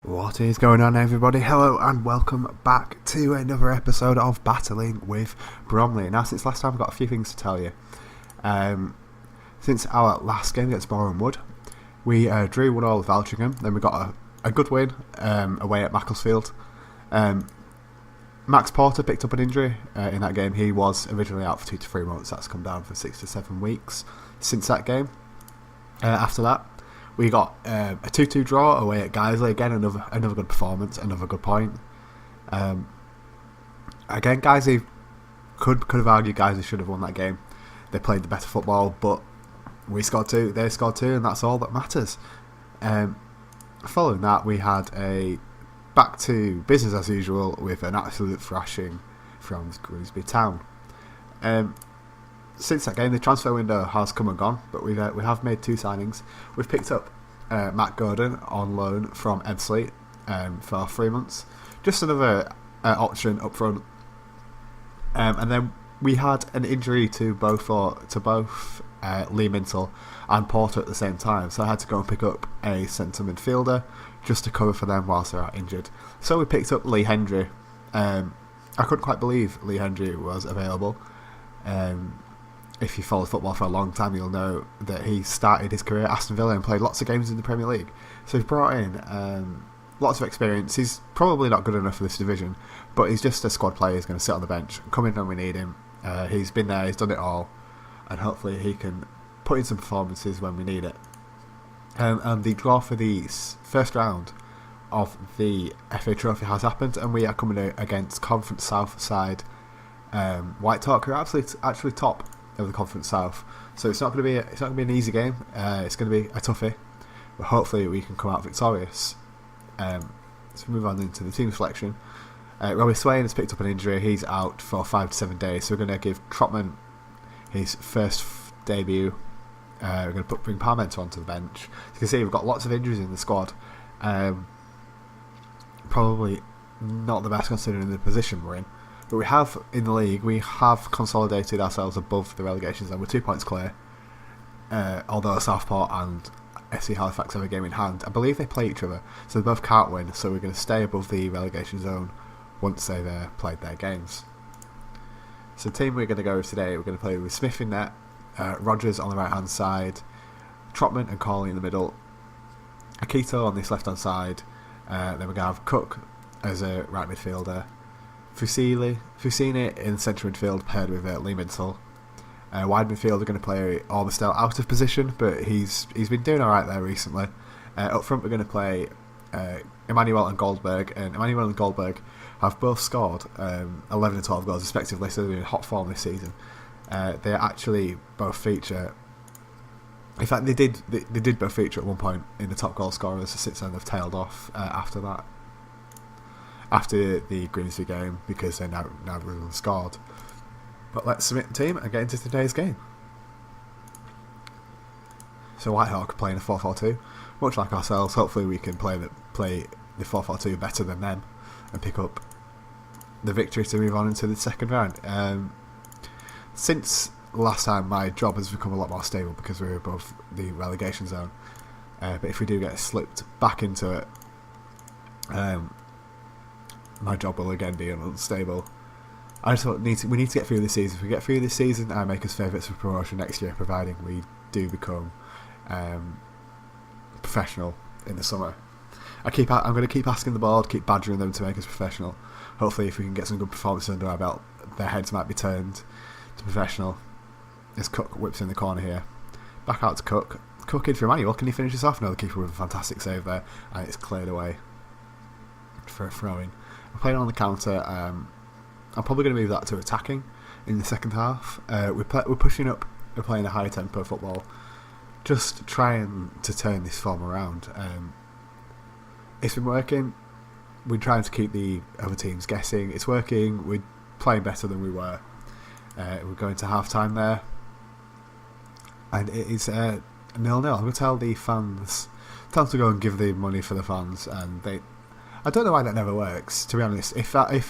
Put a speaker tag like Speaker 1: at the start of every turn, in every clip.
Speaker 1: What is going on, everybody? Hello and welcome back to another episode of Battling with Bromley. Now, since last time, I've got a few things to tell you. Since our last game against Wood, we drew 1-1 with Altrincham. Then we got a good win away at Macclesfield. Max Porter picked up an injury in that game. He was originally out for 2 to 3 months. That's come down for 6 to 7 weeks since that game. After that, we got a 2-2 draw away at Guiseley. Again, another good performance, another good point. Again, Guiseley could have argued Guiseley should have won that game. They played the better football, but we scored 2, they scored 2, and that's all that matters. Following that, we had a back to business as usual with an absolute thrashing from Grimsby Town. Since that game, the transfer window has come and gone, but we have made 2 signings. We've picked up Matt Gordon on loan from Ebbsfleet for 3 months. Just another option up front. And then we had an injury to both Lee Mintle and Porter at the same time, so I had to go and pick up a centre midfielder just to cover for them whilst they're out injured. So we picked up Lee Hendry. I couldn't quite believe Lee Hendry was available. If you followed football for a long time, you'll know that he started his career at Aston Villa and played lots of games in the Premier League. So he's brought in lots of experience. He's probably not good enough for this division, but he's just a squad player. He's going to sit on the bench, come in when we need him. He's been there, he's done it all, and hopefully he can put in some performances when we need it. And the draw for the first round of the FA Trophy has happened, and we are coming against Conference South side White Talk, who are actually top of the Conference South. So it's not going to be an easy game. It's going to be a toughie, but hopefully we can come out victorious. So move on into the team selection. Robbie Swain has picked up an injury. He's out for 5 to 7 days. So we're going to give Trotman his first debut. We're going to bring Parmenter onto the bench. You can see we've got lots of injuries in the squad. Probably not the best considering the position we're in. But we have, in the league, we have consolidated ourselves above the relegation zone. We're 2 points clear. Although Southport and FC Halifax have a game in hand. I believe they play each other, so they both can't win. So we're going to stay above the relegation zone once they've played their games. So the team we're going to go with today, we're going to play with Smith in net, Rogers on the right hand side, Trotman and Corley in the middle, Akito on this left hand side, then we're going to have Cook as a right midfielder, Fusini in centre midfield paired with Lee Mintle. Wide midfield we're going to play Ormsdale out of position, but he's been doing alright there recently. Up front we're going to play Emmanuel and Goldberg, and Emmanuel and Goldberg have both scored 11 and 12 goals respectively, so they're in hot form this season. They actually both feature, in fact they did both feature at one point in the top goal scorers, since then they've tailed off after that. After the Grimsby game, because they now really scored. But let's submit the team and get into today's game. So Whitehawk playing a 4-4-2, much like ourselves. Hopefully we can play the 4-4-2 better than them and pick up the victory to move on into the second round. Since last time, my job has become a lot more stable because we're above the relegation zone. But if we do get slipped back into it, my job will again be unstable. I just thought we need to get through this season. If we get through this season, I make us favourites for promotion next year, providing we do become professional in the summer. I'm going to keep asking the board, keep badgering them to make us professional. Hopefully, if we can get some good performances under our belt, their heads might be turned to professional. As Cook whips in the corner here, back out to Cook. Cook in for Emmanuel. Can he finish this off? No, the keeper with a fantastic save there, and it's cleared away for a throw-in. We're playing on the counter. I'm probably going to move that to attacking in the second half. We're pushing up. We're playing a high tempo football, just trying to turn this form around. It's been working. We're trying to keep the other teams guessing. It's working. We're playing better than we were. We're going to half time there, and it is 0-0. I'm going to tell the fans, tell them to go and give the money for the fans, and I don't know why that never works, to be honest. If I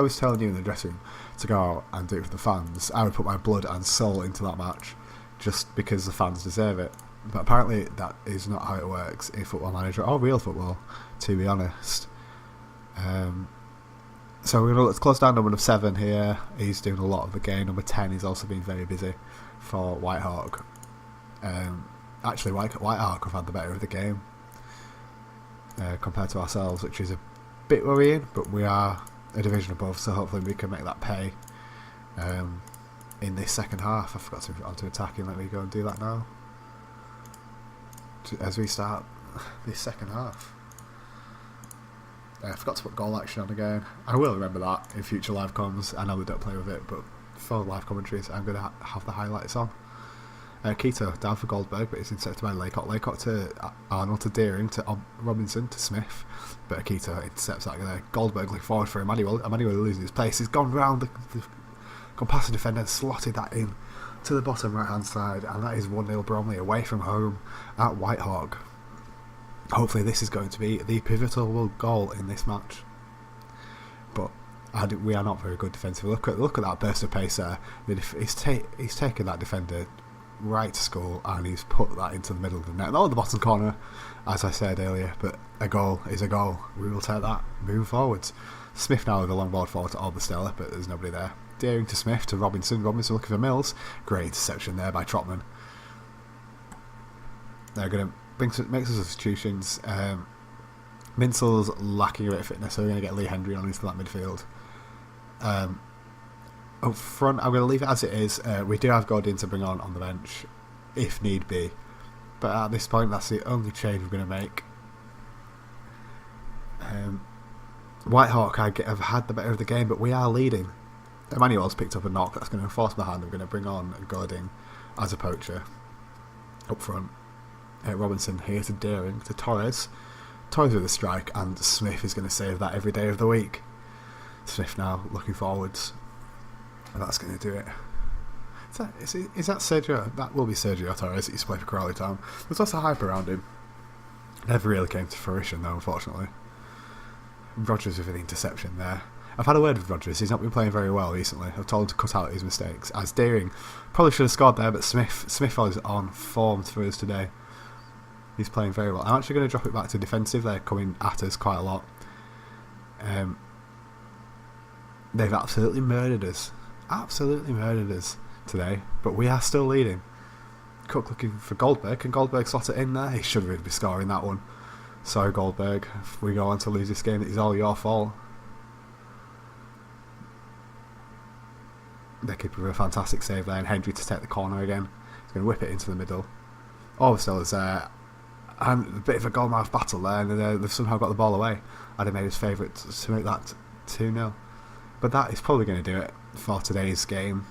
Speaker 1: was telling you in the dressing room to go out and do it for the fans, I would put my blood and soul into that match, just because the fans deserve it. But apparently that is not how it works in Football Manager or real football, to be honest. So we're going to close down number 7 here. He's doing a lot of the game. Number 10 he's also been very busy for Whitehawk. Actually, Whitehawk have had the better of the game compared to ourselves, which is a bit worrying, but we are a division above, so hopefully we can make that pay in this second half. I forgot to get onto attacking. Let me go and do that now as we start this second half. I forgot to put goal action on again. I will remember that in future live comms. I know we don't play with it, but for live commentaries I'm going to have the highlights on. Keto down for Goldberg, but it's intercepted by Laycock. Laycock to Arnold, to Deering, to Robinson, to Smith, but Keto intercepts that there. Goldberg looking forward for Emmanuel. Emmanuel losing his place. He's gone round gone past the defender and slotted that in to the bottom right hand side, and that is 1-0 Bromley away from home at Whitehawk. Hopefully this is going to be the pivotal goal in this match, but we are not very good defensively. Look at that burst of pace there. He's taken that defender right to school and he's put that into the middle of the net, not the bottom corner as I said earlier, but a goal is a goal. We will take that moving forwards. Smith now with a long ball forward to Albastella, but there's nobody there. Deering to Smith, to Robinson looking for Mills. Great interception there by Trotman. They're going to make some substitutions. Minsel's lacking a bit of fitness, so we're going to get Lee Hendry on into that midfield. Up front, I'm going to leave it as it is. We do have Godin to bring on the bench if need be, but at this point that's the only change we're going to make. Whitehawk have had the better of the game, but we are leading. Emmanuel's picked up a knock that's going to force my hand. I'm going to bring on Godin as a poacher up front. Robinson here to Deering, to Torres with a strike, and Smith is going to save that every day of the week. Smith now looking forwards, and that's going to do it. Is that Sergio? That will be Sergio Torres that used to play for Crawley Town. There's lots of hype around him. Never really came to fruition though, unfortunately. Rodgers with an interception there. I've had a word with Rodgers. He's not been playing very well recently. I've told him to cut out his mistakes. As Deering probably should have scored there, but Smith is on form for us today. He's playing very well. I'm actually going to drop it back to defensive. They're coming at us quite a lot. They've absolutely murdered us. Today, but we are still leading. Cook looking for Goldberg. Can Goldberg slot it in there? He should really be scoring that one. Sorry Goldberg, if we go on to lose this game, it is all your fault. They're keeping a fantastic save there, and Hendry to take the corner again. He's going to whip it into the middle. Still there. And a bit of a goalmouth battle there, and they've somehow got the ball away. I'd have made his favourite to make that 2-0. But that is probably going to do it for today's game.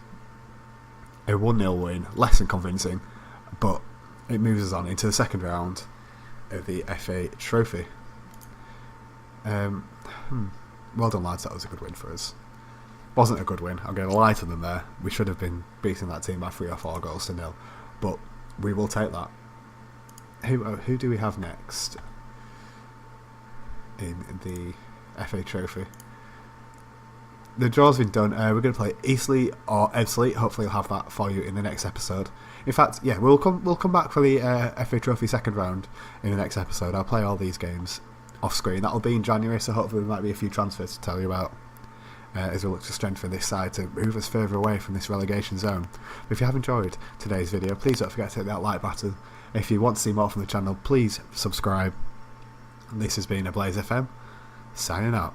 Speaker 1: A 1-0 win, less than convincing, but it moves us on into the second round of the FA Trophy. Well done lads, that was a good win for us. Wasn't a good win, I'm going to lie to them there. We should have been beating that team by 3 or 4 goals to nil, but we will take that. Who do we have next in the FA Trophy? The draw's been done. We're going to play Eastleigh or Ebbsfleet. Hopefully I'll have that for you in the next episode. In fact, yeah, we'll come back for the FA Trophy second round in the next episode. I'll play all these games off screen. That'll be in January, so hopefully there might be a few transfers to tell you about as we look to strengthen this side to move us further away from this relegation zone. But if you have enjoyed today's video, please don't forget to hit that like button. If you want to see more from the channel, please subscribe. This has been A Blaze FM, signing out.